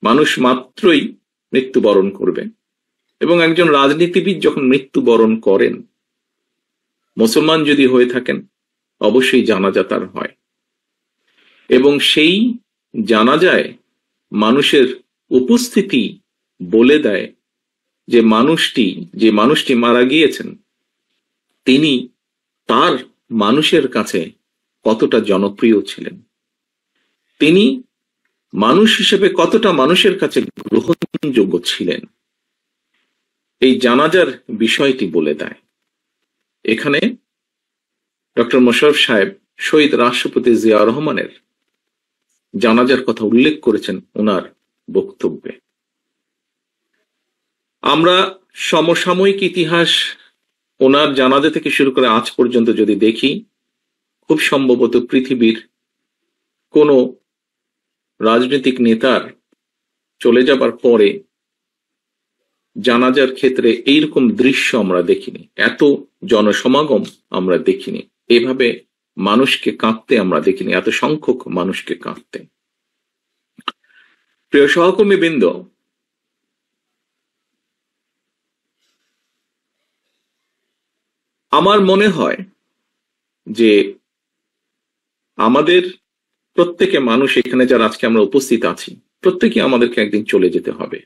মানুষ মাত্রই মৃত্যুবরণ করবে, এবং একজন রাজনীতিবিদ যখন মৃত্যুবরণ করেন, মুসলমান যদি হয়ে থাকেন, অবশ্যই জানাজা তার হয়, এবং সেই জানাজায় মানুষের উপস্থিতি বলে দেয় যে মানুষটি মারা গিয়েছেন তিনি তার মানুষের কাছে কতটা জনপ্রিয় ছিলেন, তিনি মানুষ হিসেবে কতটা মানুষের কাছে গ্রহণযোগ্য ছিলেন, এই জানাজার বিষয়টি বলে দেয়। এখানে ডক্টর মোশাররফ সাহেব শহীদ রাষ্ট্রপতি জিয়া রহমানের জানাজার কথা উল্লেখ করেছেন ওনার বক্তব্যে। আমরা সমসাময়িক ইতিহাস ওনার জানাজা থেকে শুরু করে আজ পর্যন্ত যদি দেখি, খুব সম্ভবত পৃথিবীর কোনো রাজনৈতিক নেতার চলে যাবার পরে জানাজার ক্ষেত্রে এইরকম দৃশ্য আমরা দেখিনি, এত জনসমাগম আমরা দেখিনি, এভাবে মানুষকে কাঁদতে আমরা দেখিনি, এত সংখ্যক মানুষকে কাঁদতে। প্রিয় সহকর্মীবৃন্দ, আমার মনে হয় যে আমাদের প্রত্যেকে মানুষ, এখানে যারা আজকে আমরা উপস্থিত আছি, প্রত্যেকে আমাদেরকে একদিন চলে যেতে হবে।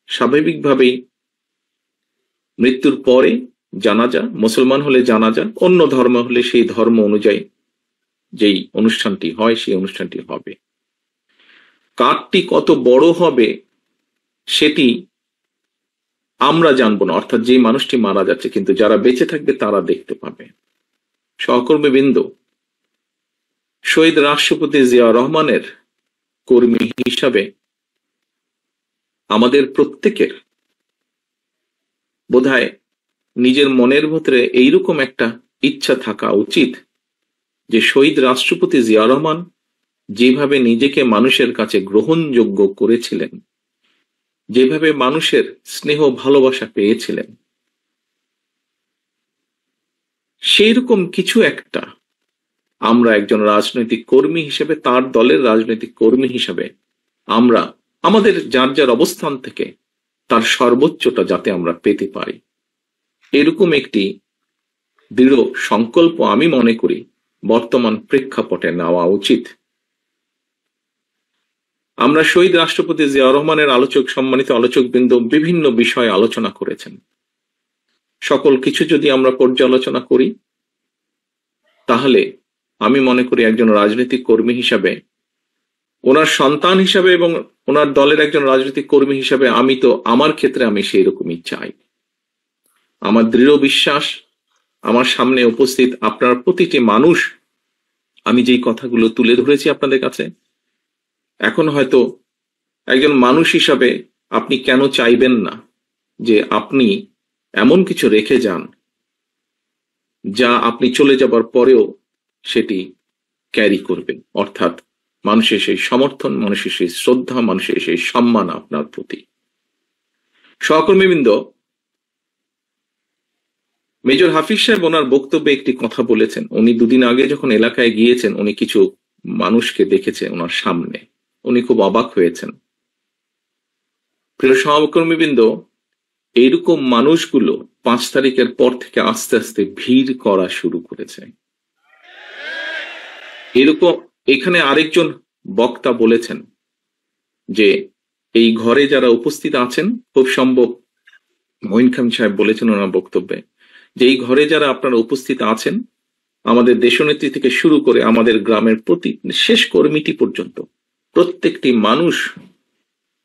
স্বাভাবিকভাবেই মৃত্যুর পরে জানাজা, মুসলমান হলে জানাজা, অন্য ধর্ম হলে সেই ধর্ম অনুযায়ী যেই অনুষ্ঠানটি হয় সেই অনুষ্ঠানটি হবে। কারটি কত বড় হবে সেটি আমরা জানবো না, অর্থাৎ যে মানুষটি মারা যাচ্ছে, কিন্তু যারা বেঁচে থাকবে তারা দেখতে পাবে। সহকর্মীবৃন্দ, শহীদ রাষ্ট্রপতি জিয়া রহমানের কর্মী হিসাবে আমাদের প্রত্যেকের বোধহয় নিজের মনের ভিতরে এইরকম একটা ইচ্ছা থাকা উচিত যে শহীদ রাষ্ট্রপতি জিয়া রহমান যেভাবে নিজেকে মানুষের কাছে গ্রহণযোগ্য করেছিলেন, যেভাবে মানুষের স্নেহ ভালোবাসা পেয়েছিলেন, সেই রকম কিছু একটা আমরা একজন রাজনৈতিক কর্মী হিসেবে, তার দলের রাজনৈতিক কর্মী হিসেবে আমরা আমাদের যার যার অবস্থান থেকে তার সর্বোচ্চটা যাতে আমরা পেতে পারি, এরকম একটি দৃঢ় সংকল্প আমি মনে করি বর্তমান প্রেক্ষাপটে নেওয়া উচিত। আমরা শহীদ রাষ্ট্রপতি জিয়া রহমানের সম্মানিত আলোচকবৃন্দ বিভিন্ন বিষয়ে আলোচনা করেছেন। সকল কিছু যদি আমরা পর্যালোচনা করি, তাহলে আমি মনে করি একজন রাজনৈতিক কর্মী হিসাবে, ওনার সন্তান হিসাবে এবং ওনার দলের একজন রাজনৈতিক কর্মী হিসাবে আমার ক্ষেত্রে আমি সেই রকমই চাই। আমার দৃঢ় বিশ্বাস, আমার সামনে উপস্থিত আপনার প্রতিটি মানুষ, আমি যেই কথাগুলো তুলে ধরেছি আপনাদের কাছে, এখন হয়তো একজন মানুষ হিসাবে আপনি কেন চাইবেন না যে আপনি এমন কিছু রেখে যান যা আপনি চলে যাবার পরেও সেটি ক্যারি করবেন, অর্থাৎ মানুষের সেই সমর্থন, মানুষের সেই শ্রদ্ধা, মানুষের সেই সম্মান আপনার প্রতি। সহকর্মীবৃন্দ, মেজর হাফিজ সাহেব ওনার বক্তব্যে একটি কথা বলেছেন। উনি দুদিন আগে যখন এলাকায় গিয়েছেন, উনি কিছু মানুষকে দেখেছেন ওনার সামনে, উনি খুব অবাক হয়েছেন। প্রিয় সহকর্মীবৃন্দ, এইরকম মানুষগুলো 5 তারিখের পর থেকে আস্তে আস্তে ভিড় করা শুরু করেছে। এরকম এখানে আরেকজন বক্তা বলেছেন যে এই ঘরে যারা উপস্থিত আছেন, খুব সম্ভব মঈন খান সাহেব বলেছেন ওনার বক্তব্যে, যে এই ঘরে যারা আপনারা উপস্থিত আছেন, আমাদের দেশনেত্রী থেকে শুরু করে আমাদের গ্রামের প্রতি শেষ কর্মীটি পর্যন্ত, প্রত্যেকটি মানুষ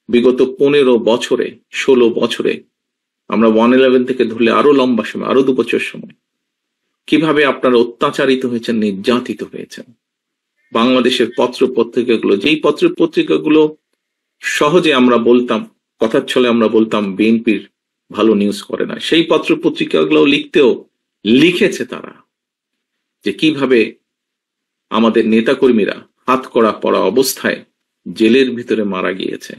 বিগত 15 বছরে 16 বছরে, আমরা 111 থেকে ধরলে আরো লম্বা সময়, আরো 2 বছর সময়, কিভাবে আপনারা অত্যাচারিত হয়েছেন, নির্যাতিত হয়েছেন। বাংলাদেশের পত্র পত্রিকাগুলো, যেই পত্র পত্রিকাগুলো সহজে আমরা বলতাম, কথার ছলে আমরা বলতাম বিএনপির ভালো নিউজ করে না, সেই পত্র পত্রিকাগুলো লিখেছে তারা যে কিভাবে আমাদের নেতাকর্মীরা হাতকড়া পরা অবস্থায় জেলের ভিতরে মারা গিয়েছে,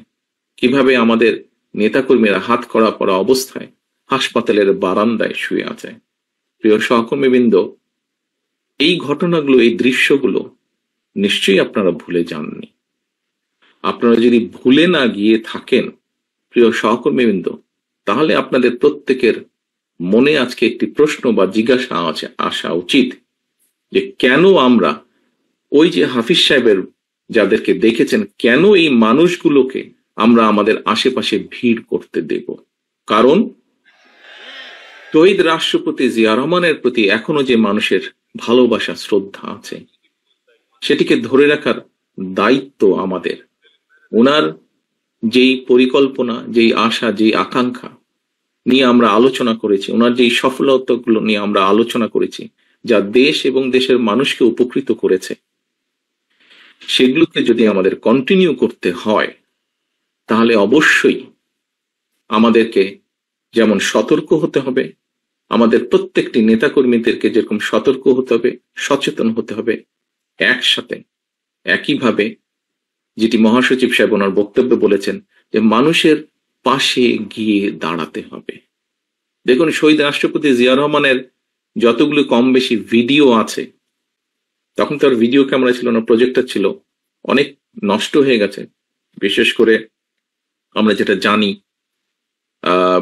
কিভাবে আমাদের নেতাকর্মীরা হাতকড়া পরা অবস্থায় হাসপাতালের বারান্দায় শুয়ে আছে। প্রিয় সহকর্মীবৃন্দ, এই ঘটনাগুলো, এই দৃশ্যগুলো নিশ্চয়ই আপনারা ভুলে যাননি। আপনারা যদি ভুলে না গিয়ে থাকেন প্রিয় সহকর্মীবৃন্দ, তাহলে আপনাদের প্রত্যেকের মনে আজকে একটি প্রশ্ন বা জিজ্ঞাসা আসা উচিত যে কেন আমরা ওই যে হাফিজ সাহেবের যাদেরকে দেখেছেন, কেন এই মানুষগুলোকে আমরা আমাদের আশেপাশে ভিড় করতে দেব? কারণ শহীদ রাষ্ট্রপতি জিয়া রহমানের প্রতি এখনো যে মানুষের ভালোবাসা শ্রদ্ধা আছে, সেটিকে ধরে রাখার দায়িত্ব আমাদের। ওনার যেই পরিকল্পনা, যেই আশা, যেই আকাঙ্ক্ষা নিয়ে আমরা আলোচনা করেছি, ওনার যেই সফলতাগুলো নিয়ে আমরা আলোচনা করেছি, যা দেশ এবং দেশের মানুষকে উপকৃত করেছে, সেগুলোকে যদি আমাদের কন্টিনিউ করতে হয়, তাহলে অবশ্যই আমাদেরকে যেমন সতর্ক হতে হবে, আমাদের প্রত্যেকটি নেতাকর্মীদেরকে যেরকম সতর্ক হতে হবে, সচেতন হতে হবে, একসাথে একইভাবে যেটি মহাসচিব সাহেব ওনার বক্তব্যে বলেছেন যে মানুষের পাশে গিয়ে দাঁড়াতে হবে। দেখুন, শহীদ রাষ্ট্রপতি জিয়া রহমানের যতগুলো কম বেশি ভিডিও আছে, তখন তো আর ভিডিও ক্যামেরা ছিল না, প্রজেক্টর ছিল, অনেক নষ্ট হয়ে গেছে। বিশেষ করে আমরা যেটা জানি,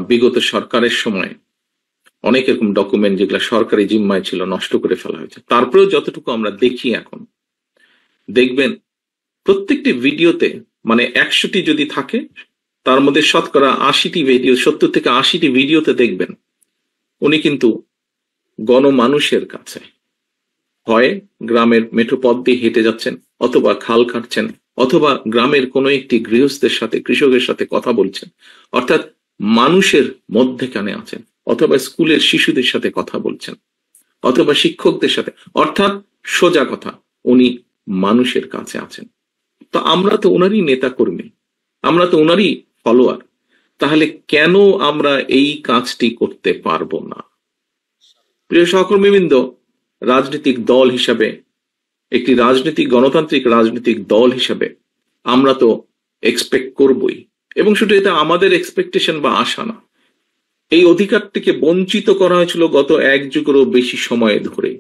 বিগত সরকারের সময় অনেক এরকম ডকুমেন্ট যেগুলো সরকারি জিম্মায় ছিল নষ্ট করে ফেলা হয়েছে। তারপরেও যতটুকু আমরা দেখি এখন, দেখবেন প্রত্যেকটি ভিডিওতে, মানে 100টি যদি থাকে তার মধ্যে শতকরা 80টি ভিডিও, 70 থেকে 80টি ভিডিওতে দেখবেন উনি কিন্তু গণমানুষের কাছে হয় গ্রামের মেঠো পথ দিয়ে হেঁটে যাচ্ছেন, অথবা খাল কাটছেন, অথবা গ্রামের কোনো একটি গৃহস্থের সাথে, কৃষকের সাথে কথা বলছেন, অর্থাৎ মানুষের মধ্যেখানে আছেন, অথবা স্কুলের শিশুদের সাথে কথা বলছেন, অথবা শিক্ষকদের সাথে, অর্থাৎ সোজা কথা উনি মানুষের কাছে আছেন। তো আমরা তো ওনারই নেতা কর্মী, আমরা তো ওনারই ফলোয়ার, তাহলে কেন আমরা এই কাজটি করতে পারবো না? প্রিয় সহকর্মীবৃন্দ, রাজনৈতিক দল হিসাবে, একটি গণতান্ত্রিক রাজনৈতিক দল হিসাবে আমরা তো এক্সপেক্ট করবই, এবং শুধু এটা আমাদের এক্সপেকটেশন বা আশা না, এই অধিকারটিকে বঞ্চিত করা হয়েছিল গত 1 যুগেরও বেশি সময় ধরে,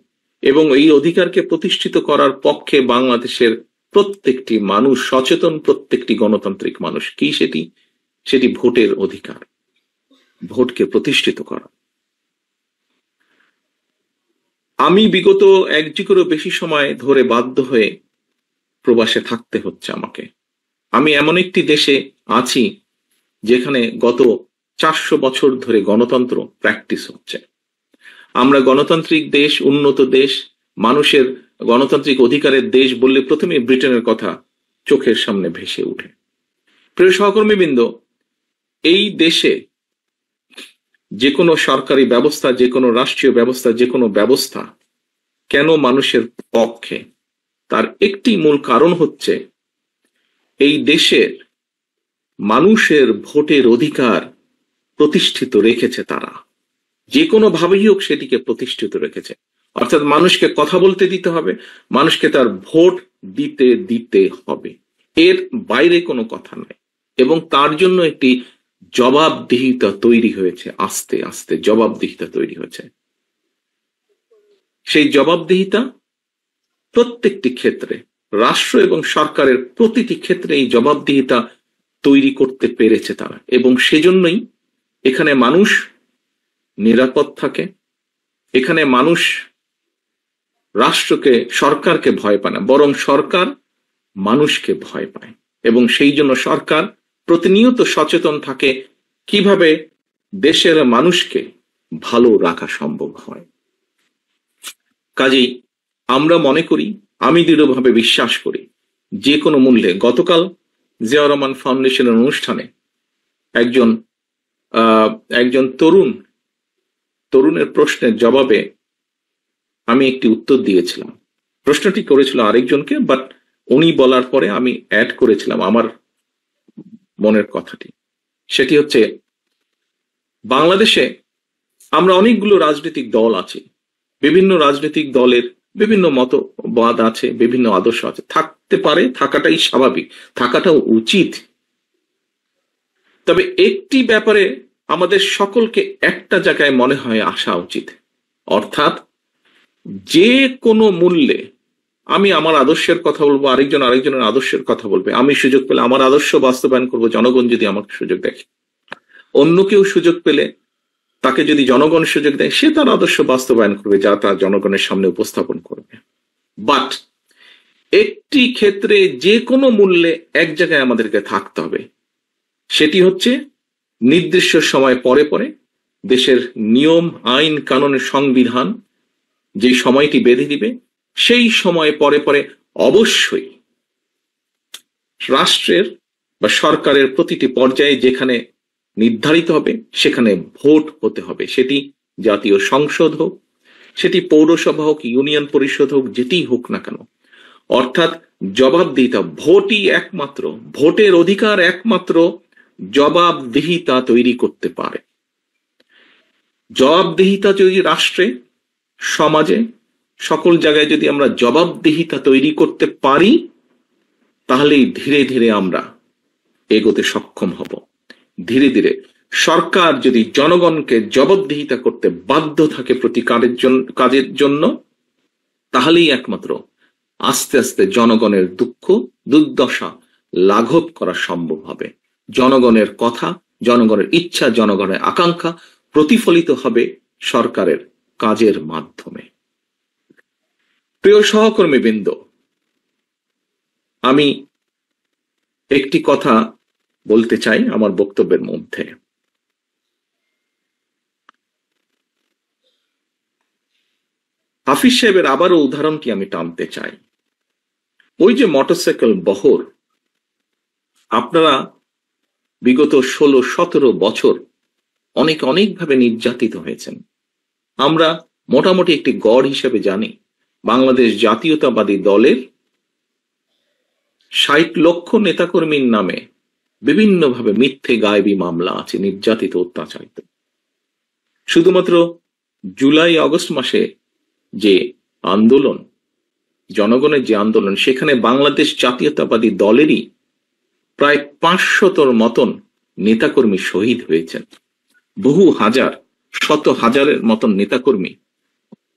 এবং এই অধিকারকে প্রতিষ্ঠিত করার পক্ষে বাংলাদেশের প্রত্যেকটি মানুষ সচেতন, প্রত্যেকটি গণতান্ত্রিক মানুষ। কি সেটি ভোটের অধিকার, ভোটকে প্রতিষ্ঠিত করা। আমি বিগত 1 যুগেরও বেশি সময় ধরে বাধ্য হয়ে প্রবাসে থাকতে হচ্ছে আমাকে। আমি এমন একটি দেশে আছি যেখানে গত 400 বছর ধরে গণতন্ত্র প্র্যাকটিস হচ্ছে। আমরা গণতান্ত্রিক দেশ, উন্নত দেশ, মানুষের গণতান্ত্রিক অধিকারের দেশ বললে প্রথমে ব্রিটেনের কথা চোখের সামনে ভেসে ওঠে। প্রিয় সহকর্মীবৃন্দ, এই দেশে যে কোনো সরকারি ব্যবস্থা, যে কোনো রাষ্ট্রীয় ব্যবস্থা, যে কোনো ব্যবস্থা কেন মানুষের পক্ষে, তার একটি মূল কারণ হচ্ছে এই দেশের মানুষের ভোটের অধিকার প্রতিষ্ঠিত রেখেছে তারা, যে কোনো ভাবেই হোক সেটিকে প্রতিষ্ঠিত রেখেছে। অর্থাৎ মানুষকে কথা বলতে দিতে হবে, মানুষকে তার ভোট দিতে হবে, এর বাইরে কোনো কথা নাই। এবং তার জন্য একটি জবাবদিহিতা তৈরি হয়েছে, আস্তে আস্তে জবাবদিহিতা তৈরি হয়েছে। সেই জবাবদিহিতা প্রত্যেকটি ক্ষেত্রে, রাষ্ট্র এবং সরকারের প্রতিটি ক্ষেত্রে এই জবাবদিহিতা তৈরি করতে পেরেছে তারা, এবং সেজন্যই এখানে মানুষ নিরাপদ থাকে, এখানে মানুষ রাষ্ট্রকে, সরকারকে ভয় পায় না, বরং সরকার মানুষকে ভয় পায়। এবং সেই জন্য সরকার প্রতিনিয়ত সচেতন থাকে কিভাবে দেশের মানুষকে ভালো রাখা সম্ভব হয়। কাজেই আমরা মনে করি, আমি দৃঢ়ভাবে বিশ্বাস করি, যে কোনো মূল্যে, গতকাল জিয়া রহমান ফাউন্ডেশনের অনুষ্ঠানে একজন তরুণের প্রশ্নের জবাবে আমি একটি উত্তর দিয়েছিলাম। প্রশ্নটি করেছিল আরেকজনকে, বাট উনি বলার পরে আমি অ্যাড করেছিলাম আমার মনের কথাটি। সেটি হচ্ছে, বাংলাদেশে আমরা অনেকগুলো রাজনৈতিক দল আছি, বিভিন্ন রাজনৈতিক দলের বিভিন্ন মতবাদ আছে, বিভিন্ন আদর্শ আছে, থাকতে পারে, থাকাটাই স্বাভাবিক, থাকাটাও উচিত। তবে একটি ব্যাপারে আমাদের সকলকে একটা জায়গায় মনে হয় আসা উচিত, অর্থাৎ যে কোনো মূল্যে আমি আমার আদর্শের কথা বলবো, আরেকজন আরেকজনের আদর্শের কথা বলবে, আমি সুযোগ পেলে আমার আদর্শ বাস্তবায়ন করবো, জনগণ যদি আমাকে সুযোগ দেখে। অন্য কেউ সুযোগ পেলে তাকে যদি জনগণ সুযোগ দেয়, সে তার আদর্শ বাস্তবায়ন করবে, যা তার জনগণের সামনে উপস্থাপন করবে। বাট একটি ক্ষেত্রে যে কোনো মূল্যে এক জায়গায় আমাদেরকে থাকতে হবে, সেটি হচ্ছে নির্দিষ্ট সময় পরে পরে দেশের নিয়ম, আইন, কানুনের, সংবিধান যে সময়টি বেঁধে দিবে, সেই সময় পরে পরে অবশ্যই রাষ্ট্রের বা সরকারের প্রতিটি পর্যায়ে যেখানে নির্ধারিত হবে সেখানে ভোট হতে হবে। সেটি জাতীয় সংসদ হোক, সেটি পৌরসভা হোক, ইউনিয়ন পরিষদ হোক, যেটি হোক না কেন। অর্থাৎ জবাবদিহিতা, ভোটই একমাত্র, ভোটের অধিকার একমাত্র জবাবদিহিতা তৈরি করতে পারে। জবাবদিহিতা যদি রাষ্ট্রে, সমাজে, সকল জায়গায় যদি আমরা জবাবদিহিতা তৈরি করতে পারি, তাহলেই ধীরে ধীরে আমরা এগোতে সক্ষম হব। ধীরে ধীরে সরকার যদি জনগণকে জবাবদিহিতা করতে বাধ্য থাকে প্রতি কাজের জন্য, তাহলেই একমাত্র আস্তে আস্তে জনগণের দুঃখ দুর্দশা লাঘব করা সম্ভব হবে। জনগণের কথা, জনগণের ইচ্ছা, জনগণের আকাঙ্ক্ষা প্রতিফলিত হবে সরকারের কাজের মাধ্যমে। প্রিয় সহকর্মীবৃন্দ, আমি একটি কথা বলতে চাই আমার বক্তব্যের মধ্যে। হাফিজ সাহেবের আবারও উদাহরণটি আমি টানতে চাই। ওই যে মোটরসাইকেল বহর, আপনারা বিগত 16-17 বছর অনেকভাবে নির্যাতিত হয়েছেন। আমরা মোটামুটি একটি গড় হিসেবে জানি, বাংলাদেশ জাতীয়তাবাদী দলের 60 লক্ষ নেতাকর্মীর নামে বিভিন্নভাবে মিথ্যে গায়েবী মামলা আছে, নির্যাতিত, অত্যাচারিত। শুধুমাত্র জুলাই আগস্ট মাসে যে আন্দোলন, জনগণের যে আন্দোলন, সেখানে বাংলাদেশ জাতীয়তাবাদী দলেরই প্রায় 500 মতন নেতাকর্মী শহীদ হয়েছেন। বহু হাজার, শত হাজারের মতন নেতাকর্মী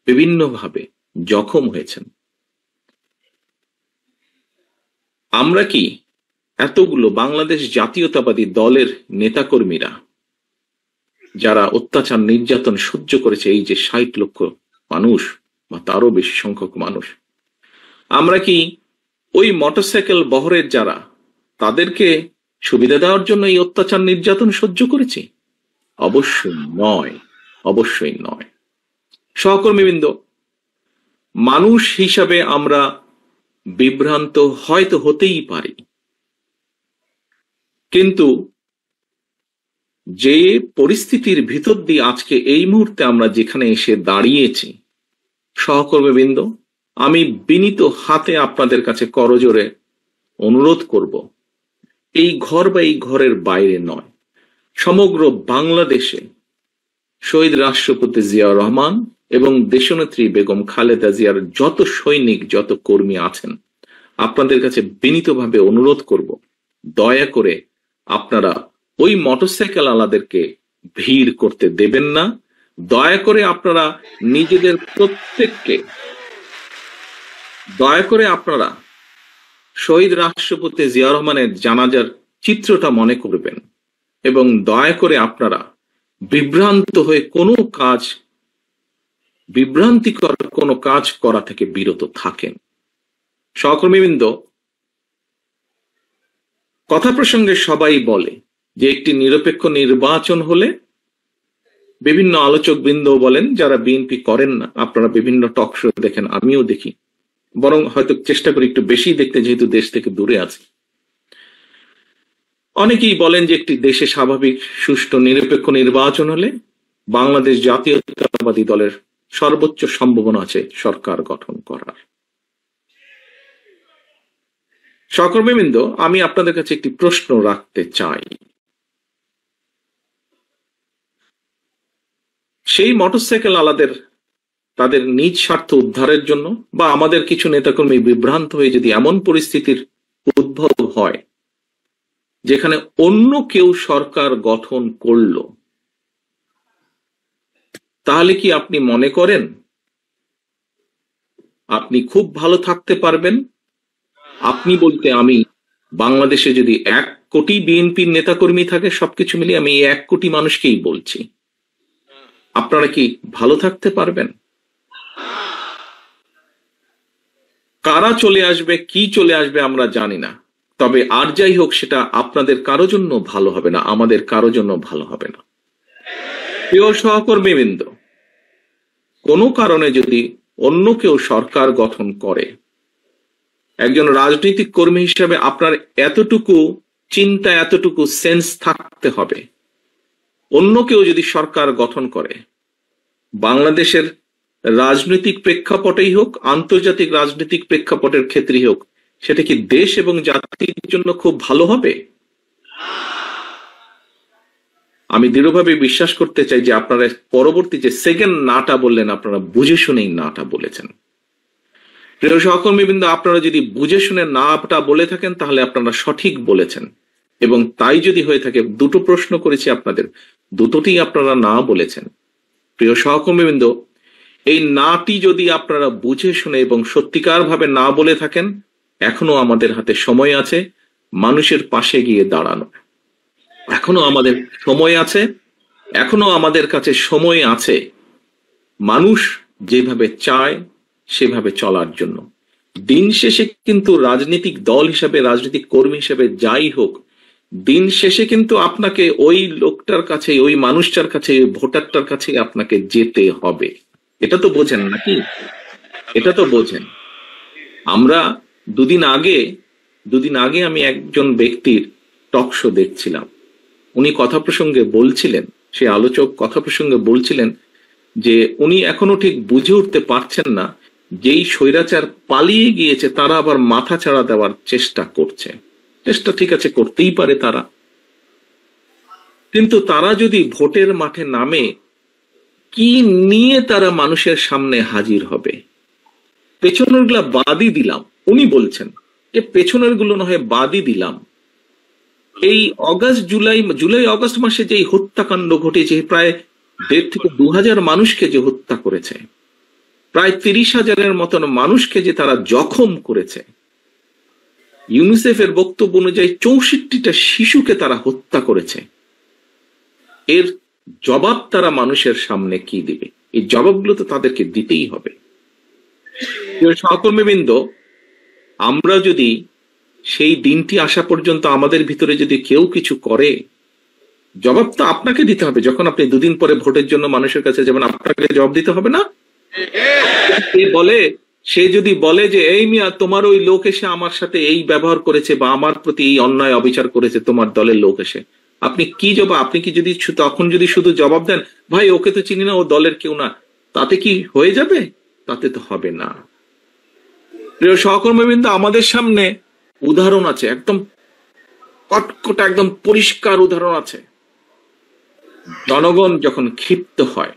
বিভিন্নভাবে জখম হয়েছেন। আমরা কি এতগুলো বাংলাদেশ জাতীয়তাবাদী দলের নেতাকর্মীরা যারা অত্যাচার নির্যাতন সহ্য করেছে, এই যে 60 লক্ষ মানুষ বা তারও বেশি সংখ্যক মানুষ, আমরা কি ওই মোটরসাইকেল বহরের যারা, তাদেরকে সুবিধা দেওয়ার জন্য এই অত্যাচার নির্যাতন সহ্য করেছি? অবশ্যই নয়, অবশ্যই নয়। সহকর্মীবৃন্দ, মানুষ হিসাবে আমরা বিভ্রান্ত হয়তো হতেই পারি, কিন্তু যে পরিস্থিতির ভিতর দিয়ে আজকে এই মুহূর্তে আমরা যেখানে এসে দাঁড়িয়েছি, সহকর্মীবৃন্দ, আমি বিনীত হাতে আপনাদের কাছে করজোরে অনুরোধ করব, এই ঘর বা এই ঘরের বাইরে নয়, সমগ্র বাংলাদেশে শহীদ রাষ্ট্রপতি জিয়াউর রহমান এবং দেশনেত্রী বেগম খালেদা জিয়ার যত সৈনিক, যত কর্মী আছেন, আপনাদের কাছে বিনীতভাবে অনুরোধ করব, দয়া করে আপনারা ওই মোটরসাইকেল আলাদেরকে ভিড় করতে দেবেন না। দয়া করে আপনারা নিজেদের প্রত্যেককে, দয়া করে আপনারা শহীদ রাষ্ট্রপতি জিয়াউর রহমানের জানাজার চিত্রটা মনে করবেন এবং দয়া করে আপনারা বিভ্রান্ত হয়ে কোনো কাজ, বিভ্রান্তিকর কোনো কাজ করা থেকে বিরত থাকেন। সহকর্মীবৃন্দ, কথা প্রসঙ্গে সবাই বলে যে একটি নিরপেক্ষ নির্বাচন হলে, বিভিন্ন আলোচক বৃন্দ বলেন যারা বিএনপি করেন না, আপনারা বিভিন্ন টক শো দেখেন, আমিও দেখি, বরং হয়তো চেষ্টা করি একটু বেশি দেখতে, যেহেতু দেশ থেকে দূরে আছে। অনেকেই বলেন যে একটি দেশে স্বাভাবিক, সুষ্ঠু, নিরপেক্ষ নির্বাচন হলে বাংলাদেশ জাতীয়তাবাদী দলের সর্বোচ্চ সম্ভাবনা আছে সরকার গঠন করার। সহকর্মীবৃন্দ, আমি আপনাদের কাছে একটি প্রশ্ন রাখতে চাই। সেই মোটরসাইকেল আলাদের তাদের নিজ স্বার্থ উদ্ধারের জন্য বা আমাদের কিছু নেতাকর্মী বিভ্রান্ত হয়ে যদি এমন পরিস্থিতির উদ্ভব হয় যেখানে অন্য কেউ সরকার গঠন করল, তাহলে কি আপনি মনে করেন আপনি খুব ভালো থাকতে পারবেন। আপনি বলতে আমি বাংলাদেশে যদি 1 কোটি বিএনপির নেতাকর্মী থাকে, সবকিছু মিলিয়ে আমি এই 1 কোটি মানুষকেই বলছি, আপনারা কি ভালো থাকতে পারবেন? কারা চলে আসবে, কি চলে আসবে আমরা জানি না, তবে আর যাই হোক সেটা আপনাদের কারো জন্য ভালো হবে না, আমাদের কারো জন্য ভালো হবে না। প্রিয় সহকর্মীবৃন্দ, কোনো কারণে যদি অন্য কেউ সরকার গঠন করে, একজন রাজনৈতিক কর্মী হিসেবে আপনার এতটুকু চিন্তা, এতটুকু সেন্স থাকতে হবে, অন্য কেউ যদি সরকার গঠন করে, বাংলাদেশের রাজনৈতিক প্রেক্ষাপটেই হোক, আন্তর্জাতিক রাজনৈতিক প্রেক্ষাপটের ক্ষেত্রেই হোক, সেটা কি দেশ এবং জাতির জন্য খুব ভালো হবে? আমি দৃঢ়ভাবে বিশ্বাস করতে চাই যে আপনারা পরবর্তী যে সেকেন্ড নাটা বললেন, আপনারা বুঝে শুনেই নাটা বলেছেন। প্রিয় সহকর্মীবৃন্দ, আপনারা যদি বুঝে শুনে নাটা বলে থাকেন তাহলে আপনারা সঠিক বলেছেন, এবং তাই যদি হয়ে থাকে, দুটো প্রশ্ন করেছি আপনাদের, দুটোটি আপনারা না বলেছেন। প্রিয় সহকর্মীবৃন্দ, এই নাটি যদি আপনারা বুঝে শুনে এবং সত্যিকার ভাবে না বলে থাকেন, এখনো আমাদের হাতে সময় আছে মানুষের পাশে গিয়ে দাঁড়ানো, এখনো আমাদের সময় আছে, এখনো আমাদের কাছে সময় আছে মানুষ যেভাবে চায় সেভাবে চলার জন্য। দিন শেষে কিন্তু রাজনৈতিক দল হিসাবে, রাজনৈতিক কর্মী হিসাবে যাই হোক, দিন শেষে কিন্তু আপনাকে ওই লোকটার কাছে, ওই মানুষটার কাছে, ওই ভোটারটার কাছে আপনাকে যেতে হবে। এটা তো বোঝেন নাকি? এটা তো বোঝেন। আমরা দুদিন আগে আমি একজন ব্যক্তির টক শো দেখছিলাম। উনি কথা প্রসঙ্গে বলছিলেন, সে আলোচক কথা প্রসঙ্গে বলছিলেন যে উনি এখনো ঠিক বুঝে উঠতে পারছেন না, যেই স্বৈরাচার পালিয়ে গিয়েছে তারা আবার মাথা ছাড়া দেওয়ার চেষ্টা করছে। চেষ্টা ঠিক আছে, করতেই পারে তারা, কিন্তু তারা যদি ভোটের মাঠে নামে, কি নিয়ে তারা মানুষের সামনে হাজির হবে? পেছনের গুলা বাদই দিলাম, উনি বলছেন যে পেছনের গুলো না হয় বাদই দিলাম, এই জুলাই অগস্ট মাসে যে হত্যাকাণ্ড ঘটেছে, প্রায় 1.5 থেকে 2,000 মানুষকে যে হত্যা করেছে, প্রায় 30,000-এর মতন মানুষকে যে তারা জখম করেছে, ইউনিসেফের বক্তব্য অনুযায়ী 64টা শিশুকে তারা হত্যা করেছে, এর জবাব তারা মানুষের সামনে কি দিবে? এই জবাবগুলো তো তাদেরকে দিতেই হবে। সহকর্মীবৃন্দ, আমরা যদি সেই দিনটি আসা পর্যন্ত আমাদের ভিতরে যদি কেউ কিছু করে, জবাব তো আপনাকে দিতে হবে। যখন আপনি 2 দিন পরে ভোটের জন্য মানুষের কাছে যাবেন, আপনাকে জবাব দিতে হবে না? সে যদি বলে যে এই মিয়া, তোমার ওই লোক এসে আমার সাথে এই ব্যবহার করেছে বা আমার প্রতি এই অন্যায় অবিচার করেছে, তোমার দলের লোক এসে, আপনি কি জবাব? আপনি কি যদি তখন যদি শুধু জবাব দেন, ভাই ওকে তো চিনি না, ও দলের কেউ না, তাতে কি হয়ে যাবে? তাতে তো হবে না। প্রিয় সহকর্মীবৃন্দ, আমাদের সামনে উদাহরণ আছে, একদম কটকটা, একদম পরিষ্কার উদাহরণ আছে। জনগণ যখন ক্ষিপ্ত হয়,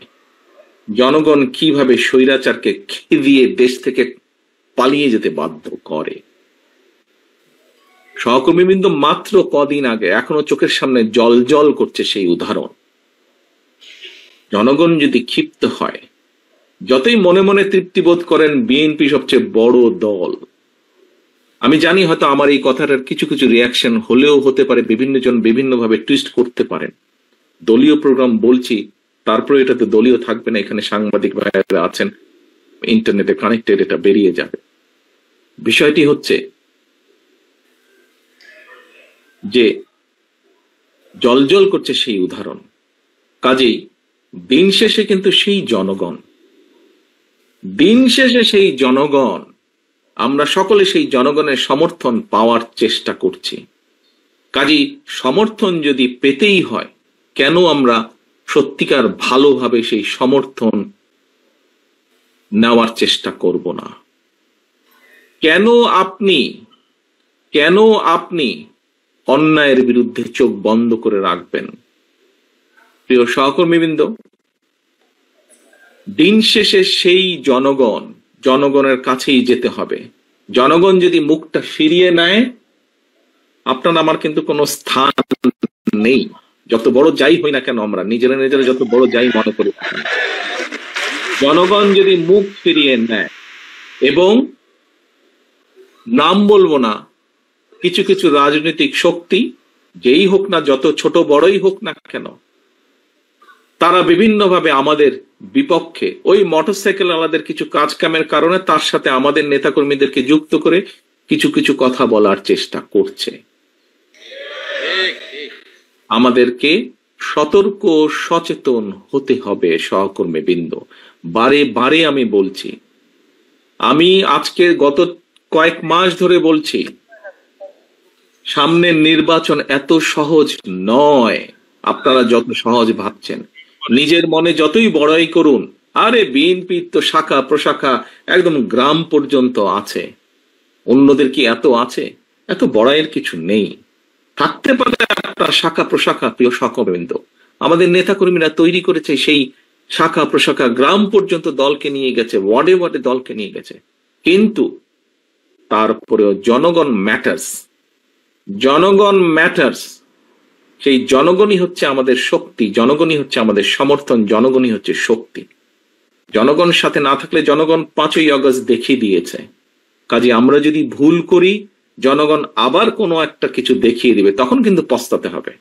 জনগণ কিভাবে স্বৈরাচারকে খেদিয়ে দেশ থেকে পালিয়ে যেতে বাধ্য করে। সহকর্মীবৃন্দ, মাত্র কদিন আগে, এখনো চোখের সামনে জল জল করছে সেই উদাহরণ। জনগণ যদি ক্ষিপ্ত হয়, যতই মনে মনে তৃপ্তিবোধ করেন বিএনপি সবচেয়ে বড় দল, আমি জানি হয়তো আমার এই কথাটার কিছু কিছু রিয়াকশন হলেও হতে পারে, বিভিন্ন জন বিভিন্ন ভাবে টুইস্ট করতে পারেন। দলীয় প্রোগ্রাম বলছি, তারপরে এটা তো দলীয় থাকবে না, এখানে সাংবাদিক ভাইরা আছেন, ইন্টারনেটে কানেক্টেড, এটা বেরিয়ে যাবে। বিষয়টি হচ্ছে যে জলজল করছে সেই উদাহরণ। কাজেই দিন শেষে কিন্তু সেই জনগণ, আমরা সকলে সেই জনগণের সমর্থন পাওয়ার চেষ্টা করছি। কাজেই সমর্থন যদি পেতেই হয়, কেন আমরা সত্যিকার ভালোভাবে সেই সমর্থন নেওয়ার চেষ্টা করব না? কেন আপনি অন্যায়ের বিরুদ্ধে চোখ বন্ধ করে রাখবেন? প্রিয় সহকর্মীবৃন্দ, দিন শেষে সেই জনগণের কাছেই যেতে হবে। জনগণ যদি মুখটা ফিরিয়ে নেয়, আপনার আমার কিন্তু কোনো স্থান নেই। যত বড় যাই হই না কেন, আমরা নিজেরা যত বড় যাই মনে করি, জনগণ যদি মুখ ফিরিয়ে নেয়, এবং নাম বলবো না, কিছু কিছু রাজনৈতিক শক্তি, যেই হোক না, যত ছোট বড়ই হোক না কেন, তারা বিভিন্নভাবে আমাদের বিপক্ষে, ওই মোটরসাইকেল আলাদের কিছু কাজ কামের কারণে তার সাথে আমাদের নেতাকর্মীদেরকে যুক্ত করে কিছু কিছু কথা বলার চেষ্টা করছে। আমাদেরকে সতর্ক সচেতন হতে হবে সহকর্মীবৃন্দ। বারে বারে আমি বলছি, আমি আজকে গত কয়েক মাস ধরে বলছি, সামনের নির্বাচন এত সহজ নয় আপনারা যত সহজ ভাবছেন। নিজের মনে যতই বড়াই করুন, আরে বিএনপি তো শাখা প্রশাখা একদম গ্রাম পর্যন্ত আছে, অন্যদের কি এত আছে? এত বড়াইয়ের কিছু নেই। থাকতে পারে একটা শাখা প্রশাখা, প্রিয় সহকর্মীবৃন্দ, আমাদের নেতাকর্মীরা তৈরি করেছে সেই শাখা প্রশাখা, গ্রাম পর্যন্ত দলকে নিয়ে গেছে, ওয়ার্ডে ওয়ার্ডে দলকে নিয়ে গেছে, কিন্তু তারপরেও জনগণ ম্যাটার্স। জনগণ ম্যাটার্স। সেই জনগণই হচ্ছে আমাদের শক্তি, জনগণই হচ্ছে আমাদের সমর্থন, জনগণই হচ্ছে শক্তি। জনগণ সাথে না থাকলে, জনগণ 5ই আগস্ট দেখিয়ে দিয়েছে, কাজে আমরা যদি ভুল করি, জনগণ আবার কোনো একটা কিছু দেখিয়ে দিবে, তখন কিন্তু পস্তাতে হবে,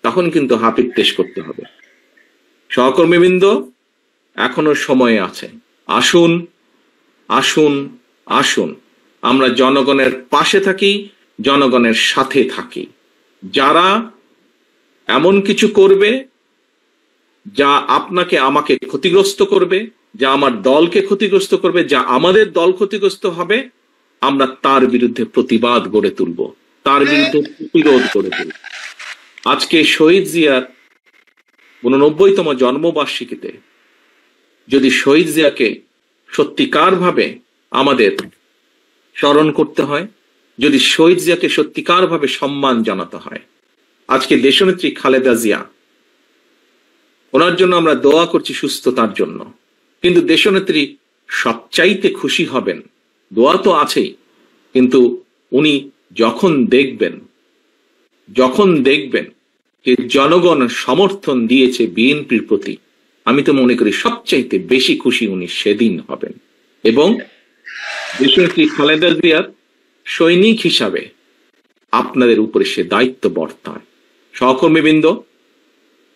তখন কিন্তু হাপিক পেশ করতে হবে। সহকর্মীবৃন্দ, এখনো সময় আছে। আসুন আসুন আসুন, আমরা জনগণের পাশে থাকি, জনগণের সাথে থাকি। যারা এমন কিছু করবে যা আপনাকে আমাকে ক্ষতিগ্রস্ত করবে, যা আমার দলকে ক্ষতিগ্রস্ত করবে, যা আমাদের দল ক্ষতিগ্রস্ত হবে, আমরা তার বিরুদ্ধে প্রতিবাদ গড়ে তুলব, তার বিরুদ্ধে প্রতিরোধ গড়ে তুলব। আজকে শহীদ জিয়ার 89তম জন্মবার্ষিকীতে যদি শহীদ জিয়াকে সত্যিকার ভাবে আমাদের স্মরণ করতে হয়, যদি শহীদ জিয়াকে সত্যিকার ভাবে সম্মান জানাতে হয়, আজকে দেশনেত্রী খালেদা জিয়া, ওনার জন্য আমরা দোয়া করছি সুস্থতার জন্য, কিন্তু দেশনেত্রী সবচাইতে খুশি হবেন, দোয়া তো আছেই, কিন্তু উনি যখন দেখবেন যে জনগণ সমর্থন দিয়েছে বিএনপির প্রতি, আমি তো মনে করি সবচাইতে বেশি খুশি উনি সেদিন হবেন। এবং দেশনেত্রী খালেদা জিয়ার সৈনিক হিসাবে আপনাদের উপরে সে দায়িত্ব বর্তায়। সহকর্মীবৃন্দ,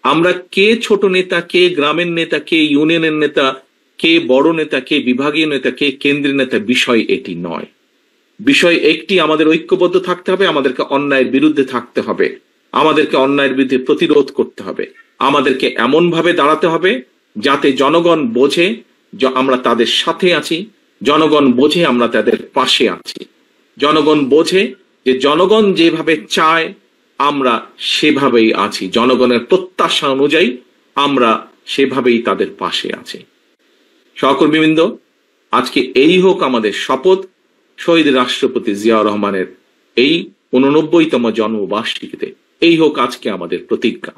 আমরা কে ছোট নেতা, কে গ্রামের নেতা, কে ইউনিয়নের নেতা, কে বড় নেতা, কে বিভাগীয় নেতা, কে কেন্দ্রীয় নেতা, বিষয় এটি নয়। বিষয় একটি, আমাদের ঐক্যবদ্ধ থাকতে হবে, আমাদেরকে অন্যায়ের বিরুদ্ধে থাকতে হবে, আমাদেরকে অন্যায়ের বিরুদ্ধে প্রতিরোধ করতে হবে, আমাদেরকে এমন ভাবে দাঁড়াতে হবে যাতে জনগণ বোঝে যে আমরা তাদের সাথে আছি, জনগণ বোঝে আমরা তাদের পাশে আছি, জনগণ বোঝে যে জনগণ যেভাবে চায় আমরা সেভাবেই আছি, জনগণের প্রত্যাশা অনুযায়ী আমরা সেভাবেই তাদের পাশে আছি। সহকর্মীবৃন্দ, আজকে এই হোক আমাদের শপথ, শহীদ রাষ্ট্রপতি জিয়াউর রহমানের এই 89তম জন্মবার্ষিকীতে এই হোক আজকে আমাদের প্রতিজ্ঞা।